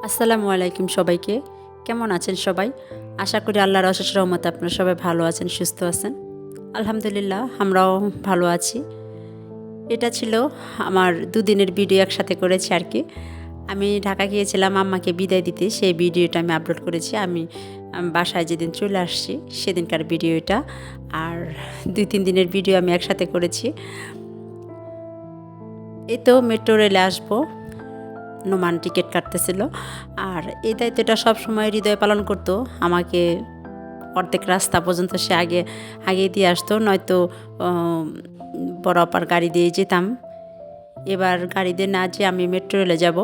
আসসালামু আলাইকুম সবাইকে। কেমন আছেন সবাই? আশা করি আল্লাহর অশেষ রহমতে আপনারা সবাই ভালো আছেন, সুস্থ আছেন। আলহামদুলিল্লাহ আমরাও ভালো আছি। এটা ছিল আমার দুদিনের ভিডিও একসাথে করেছি আর কি। আমি ঢাকা গিয়েছিলাম আম্মাকে বিদায় দিতে, সেই ভিডিওটা আমি আপলোড করেছি। আমি বাসায় যেদিন চলে আসছি সেদিনকার ভিডিও এটা। আর ২-৩ দিনের ভিডিও আমি একসাথে করেছি। এই তো মেট্রো রেলে আসবো, নোমান টিকিট কাটতেছিল। আর এই দায়িত্বটা সবসময় হৃদয় পালন করতো আমাকে। অর্ধেক রাস্তা পর্যন্ত সে আগে দিয়ে আসতো, নয়তো বড় আপার গাড়ি দিয়ে যেতাম। এবার গাড়ি দিয়ে না যেয়ে আমি মেট্রো রেলে যাব।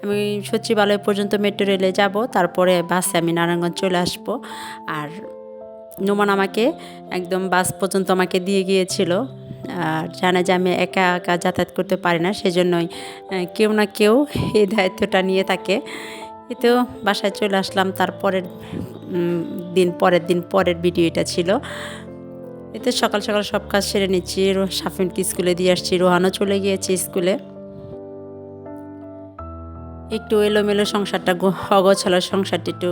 আমি সচিবালয় পর্যন্ত মেট্রো রেলে যাব, তারপরে বাসে আমি নারায়ণগঞ্জ চলে আসব। আর নোমান আমাকে একদম বাস পর্যন্ত আমাকে দিয়ে গিয়েছিল। আর জানে যে আমি একা একা যাতায়াত করতে পারি না, সেজন্যই কেউ না কেউ এই দায়িত্বটা নিয়ে থাকে। এতেও বাসায় চলে আসলাম। তারপরের পরের দিন পরের ভিডিও এটা ছিল। এতে সকাল সকাল সব কাজ সেরে নিচ্ছি, সাফিনকে স্কুলে দিয়ে আসছি, রোহানও চলে গিয়েছে স্কুলে। একটু এলোমেলো সংসারটা, অগোছালো সংসারটা একটু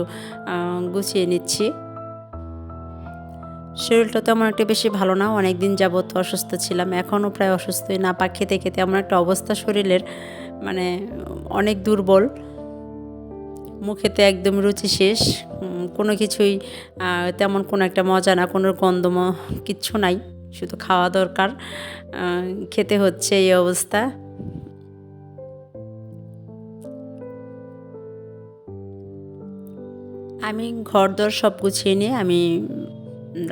গুছিয়ে নিচ্ছি। শরীরটা তেমন একটা বেশি ভালো না, অনেক দিন যাবত অসুস্থ ছিলাম, এখনও প্রায় অসুস্থই। না পাক খেতে খেতে এমন একটা অবস্থা শরীরের, মানে অনেক দুর্বল। মুখেতে একদম রুচি শেষ, কোনো কিছুই তেমন কোনো একটা মজা না, কোনো গন্ধ কিচ্ছু নাই, শুধু খাওয়া দরকার, খেতে হচ্ছে, এই অবস্থা। আমি ঘরদোর সব গুছিয়ে নিয়ে আমি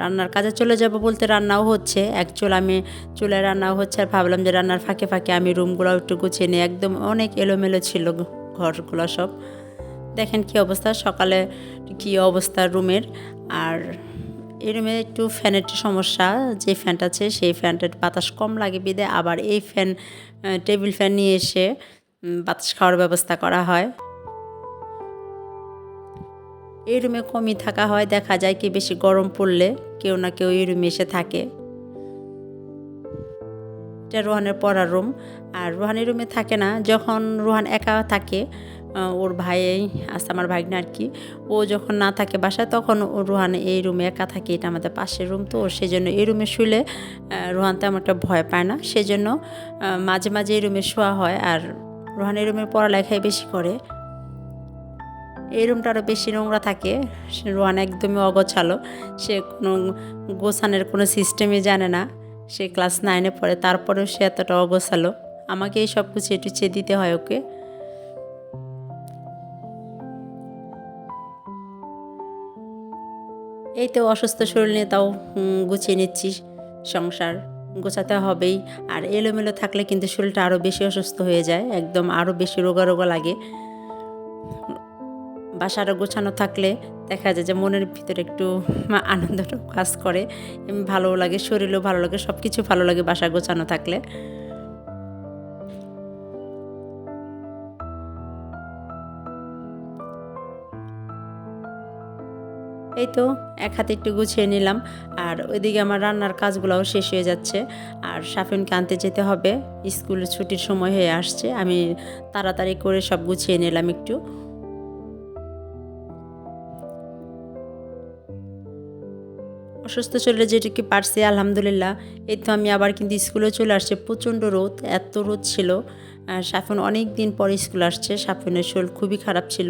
রান্নার কাজে চলে যাব। বলতে রান্নাও হচ্ছে, আমি চুলায় রান্নাও হচ্ছে, আর ভাবলাম যে রান্নার ফাঁকে ফাঁকে আমি রুমগুলো একটু গুছিয়ে নিই। একদম অনেক এলোমেলো ছিল ঘরগুলো সব। দেখেন কি অবস্থা, সকালে কি অবস্থা রুমের। আর এই রুমে একটু ফ্যানের সমস্যা, যে ফ্যানটা আছে সেই ফ্যানটার বাতাস কম লাগে বিদে আবার এই ফ্যান, টেবিল ফ্যান নিয়ে এসে বাতাস খাওয়ার ব্যবস্থা করা হয়। এই রুমে কমই থাকা হয়, দেখা যায় কি বেশি গরম পড়লে কেউ না কেউ এই রুমে এসে থাকে। এটা রোহানের পড়ার রুম। আর রোহানের রুমে থাকে না, যখন রোহান একা থাকে, ওর ভাই আছে, আমার ভাগ্নে আর কি, ও যখন না থাকে বাসায় তখন ও রোহান এই রুমে একা থাকে। এটা আমাদের পাশের রুম, তো সেই জন্য এই রুমে শুলে রোহান তেমন একটা ভয় পায় না, সেজন্য মাঝে মাঝে এই রুমে শোয়া হয়। আর রোহান এই রুমে পড়ালেখাই বেশি করে। এই রুমটা আরও বেশি নোংরা থাকে, রোহান একদমই অগোছালো, সে কোনো গোছানোর কোনো সিস্টেমই জানে না। সে ক্লাস 9-এ পড়ে, তারপরেও সে এতটা অগোছালো, আমাকে এই সব গুছিয়ে টুছিয়ে দিতে হয় ওকে। এই তো অসুস্থ শরীর নিয়ে তাও গুছিয়ে নিচ্ছি, সংসার গোছাতে হবেই। আর এলোমেলো থাকলে কিন্তু শরীরটা আরও বেশি অসুস্থ হয়ে যায়, একদম আরও বেশি রোগা রোগা লাগে। বাসাটা গোছানো থাকলে দেখা যায় যে মনের ভিতরে একটু আনন্দটা কাজ করে, ভালো লাগে, শরীরও ভালো লাগে, সব কিছু ভালো লাগে বাসা গোছানো থাকলে। এই তো এক হাতে একটু গুছিয়ে নিলাম। আর ওইদিকে আমার রান্নার কাজগুলোও শেষ হয়ে যাচ্ছে। আর সাফিনকে আনতে যেতে হবে, স্কুলের ছুটির সময় হয়ে আসছে। আমি তাড়াতাড়ি করে সব গুছিয়ে নিলাম একটু। অসুস্থ শরীরে যেটুকু পারছি আলহামদুলিল্লাহ। এই তো আমি আবার কিন্তু স্কুলে চলে আসছে, প্রচণ্ড রোদ, এত রোদ ছিল। সাফিন অনেক দিন পরে স্কুল আসছে, সাফিনের শরীর খুবই খারাপ ছিল,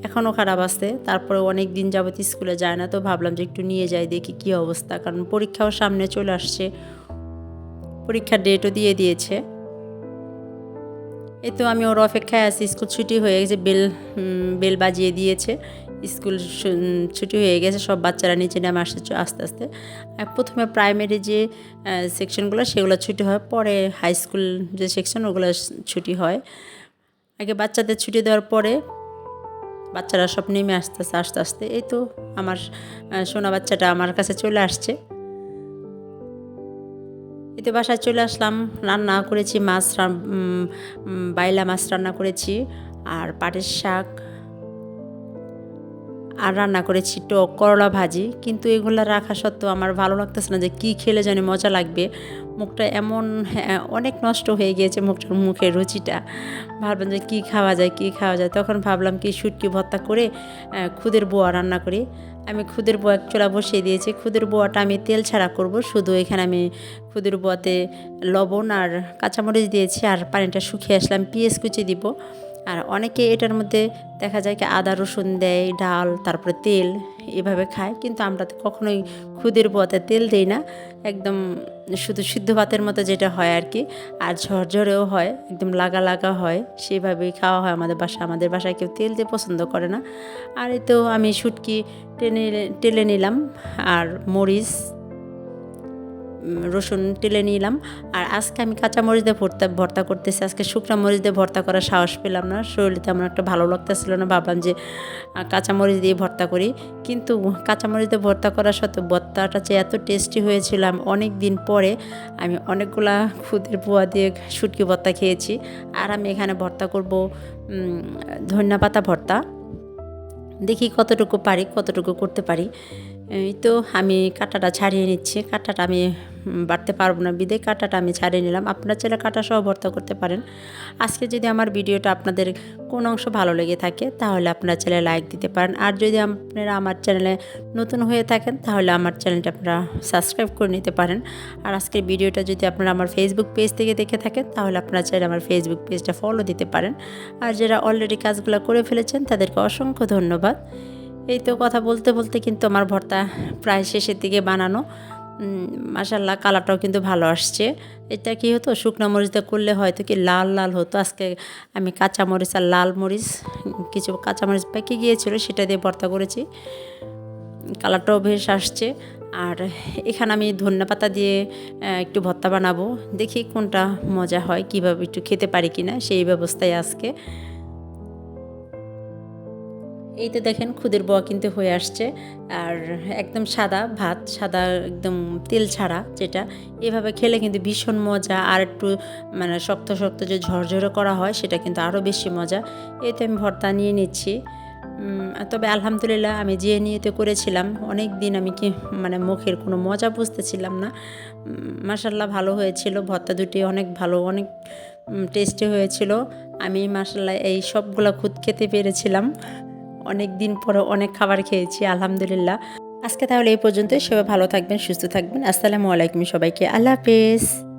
এখনও খারাপ আছে। তারপরে অনেক দিন যাবত স্কুলে যায় না, তো ভাবলাম যে একটু নিয়ে যাই, দেখি কী অবস্থা, কারণ পরীক্ষাও সামনে চলে আসছে, পরীক্ষার ডেটও দিয়ে দিয়েছে। এই তো আমি ওর অপেক্ষায় আছি, স্কুল ছুটি হয়ে গেছে, বেল বাজিয়ে দিয়েছে, স্কুল ছুটি হয়ে গেছে, সব বাচ্চারা নিচে নেমে আসছে আস্তে আস্তে। প্রথমে প্রাইমারি যে সেকশনগুলো সেগুলো ছুটি হয়, পরে হাই স্কুল যে সেকশন ওগুলো ছুটি হয়। আগে বাচ্চাদের ছুটি দেওয়ার পরে বাচ্চারা সব নেমে আসতেছে আস্তে আস্তে। এই তো আমার সোনা বাচ্চাটা আমার কাছে চলে আসছে। এতে বাসায় চলে আসলাম, রান্না করেছি মাছ, বাইলা মাছ রান্না করেছি, আর পাটের শাক, আর রান্না করেছি টক করলা ভাজি। কিন্তু এগুলো রাখা সত্ত্বেও আমার ভালো লাগতেছে না যে কী খেলে জানি মজা লাগবে। মুখটা এমন অনেক নষ্ট হয়ে গিয়েছে মুখের রুচিটা। ভাবলাম যে কী খাওয়া যায় কী খাওয়া যায়, তখন ভাবলাম কি শুটকি ভর্তা করে খুদের বোয়া রান্না করি। আমি খুদের বোয়া এক চুলা বসিয়ে দিয়েছি। খুদের বোয়াটা আমি তেল ছাড়া করব, শুধু এখানে আমি খুদের বোয়াতে লবণ আর কাঁচামরিচ দিয়েছি, আর পানিটা শুকিয়ে আসলাম, পেঁয়াজ কুচি দিব। আর অনেকে এটার মধ্যে দেখা যায় কি আদা রসুন দেয়, ডাল, তারপরে তেল এভাবে খায়, কিন্তু আমরা তো কখনোই খুদের বোয়াতে তেল দিই না। একদম শুধু সিদ্ধ ভাতের মতো যেটা হয় আর কি, আর ঝরঝরেও হয়, একদম লাগা লাগা হয়, সেভাবেই খাওয়া হয় আমাদের বাসায়। আমাদের বাসায় কেউ তেল দিয়ে পছন্দ করে না। আর এই তো আমি শুটকি টেলে নিলাম, আর মরিচ রসুন টেলে নিলাম। আর আজকে আমি কাঁচামরিচ দিয়ে ভর্তা করতেছি। আজকে শুকনো মরিচ দিয়ে ভর্তা করার সাহস পেলাম না, শরীরে তেমন একটা ভালো লাগতেছিল না। ভাবলাম যে কাঁচামরিচ দিয়ে ভর্তা করি, কিন্তু কাঁচামরিচ দিয়ে ভর্তা করা সত্ত্বেও ভর্তাটা যে এত টেস্টি হয়েছিল, অনেক দিন পরে আমি অনেকগুলা খুদের পোয়া দিয়ে শুটকি ভর্তা খেয়েছি। আর আমি এখানে ভর্তা করব ধনিয়া পাতা ভর্তা। দেখি কতটুকু পারি, কতটুকু করতে পারি। এই তো আমি কাঁটাটা ছাড়িয়ে নিচ্ছি। কাঁটাটা আমি বাড়তে পারবো না, বিদে কাঁটাটা আমি ছাড়িয়ে নিলাম। আপনারা চাইলে কাঁটা সহ ভর্তা করতে পারেন। আজকে যদি আমার ভিডিওটা আপনাদের কোন অংশ ভালো লেগে থাকে তাহলে আপনারা চাইলে লাইক দিতে পারেন। আর যদি আপনারা আমার চ্যানেলে নতুন হয়ে থাকেন তাহলে আমার চ্যানেলটা আপনারা সাবস্ক্রাইব করে নিতে পারেন। আর আজকের ভিডিওটা যদি আপনারা আমার ফেসবুক পেজ থেকে দেখে থাকেন তাহলে আপনারা চাইলে আমার ফেসবুক পেজটা ফলো দিতে পারেন। আর যারা অলরেডি কাজগুলো করে ফেলেছেন তাদেরকে অসংখ্য ধন্যবাদ। এই তো কথা বলতে বলতে কিন্তু আমার ভর্তা প্রায় শেষের দিকে বানানো। মাশাআল্লাহ কালারটাও কিন্তু ভালো আসছে। এটা কি হতো, শুকনো মরিচ দিয়ে করলে হয়তো কি লাল লাল হতো। আজকে আমি কাঁচা মরিচ আর লাল মরিচ, কিছু কাঁচা মরিচ পেকে গিয়েছিল, সেটা দিয়ে ভর্তা করেছি। কালারটাও বেশ আসছে। আর এখানে আমি ধনিয়া পাতা দিয়ে একটু ভর্তা বানাবো। দেখি কোনটা মজা হয়, কীভাবে একটু খেতে পারি কিনা, সেই ব্যবস্থায় আজকে। এই তো দেখেন খুদের বোয়া কিন্তু হয়ে আসছে। আর একদম সাদা ভাত, সাদা একদম তেল ছাড়া, যেটা এভাবে খেলে কিন্তু ভীষণ মজা। আর একটু মানে শক্ত শক্ত যে ঝরঝরে করা হয় সেটা কিন্তু আরও বেশি মজা। এই তো আমি ভর্তা নিয়ে নিচ্ছি। তবে আলহামদুলিল্লাহ আমি যে নিয়েতে করেছিলাম, অনেক দিন আমি কি মানে মুখের কোনো মজা বুঝতেছিলাম না। মাশাআল্লাহ ভালো হয়েছিল, ভর্তা দুটি অনেক ভালো, অনেক টেস্টি হয়েছিল। আমি মাশাআল্লাহ এই সবগুলো খুদ খেতে পেরেছিলাম। অনেক দিন পরে অনেক খাবার খেয়েছি আলহামদুলিল্লাহ। আজকে তাহলে এই পর্যন্তই। সবাই ভালো থাকবেন, সুস্থ থাকবেন। আসসালামু আলাইকুম সবাইকে। আল্লাহ হাফেজ।